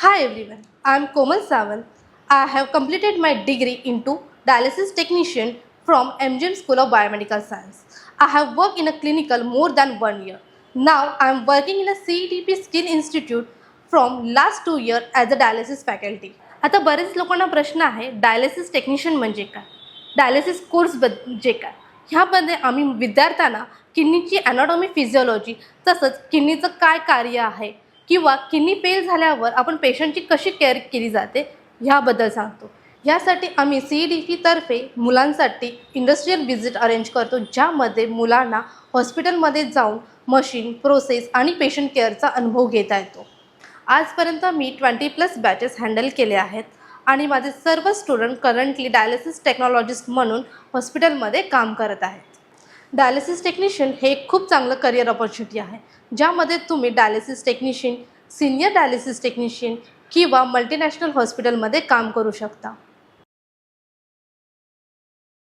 Hi everyone, I am Komal Sawant. I have completed my degree into dialysis technician from MGM School of Biomedical Science. I have worked in a clinical more than 1 year. Now I am working in a CETP Skill Institute from last 2 years as a dialysis faculty. आता बरेच लोकांना प्रश्न आहे dialysis technician म्हणजे काय, dialysis course म्हणजे काय. ह्यामध्ये आम्ही विद्यार्थ्यांना किडनीची ॲनाटॉमी फिजिओलॉजी तसंच किडनीचं काय कार्य आहे किंवा किडनी फेल झाल्यावर आपण पेशंटची कशी केअर केली जाते ह्याबद्दल सांगतो. यासाठी आम्ही CEDP मुलांसाठी इंडस्ट्रियल व्हिजिट अरेंज करतो, ज्यामध्ये मुलांना हॉस्पिटलमध्ये जाऊन मशीन प्रोसेस आणि पेशंट केअरचा अनुभव घेता येतो. आजपर्यंत मी 20+ बॅचेस हँडल केले आहेत आणि माझे सर्व स्टुडंट करंटली डायलिसिस टेक्नॉलॉजिस्ट म्हणून हॉस्पिटलमध्ये काम करत आहेत. डायलिसिस टेक्निशियन हे एक खूप चांगलं करिअर ऑपॉर्च्युनिटी आहे, ज्यामध्ये तुम्ही dialysis technician, senior dialysis technician किंवा मल्टीनॅशनल हॉस्पिटलमध्ये काम करू शकता.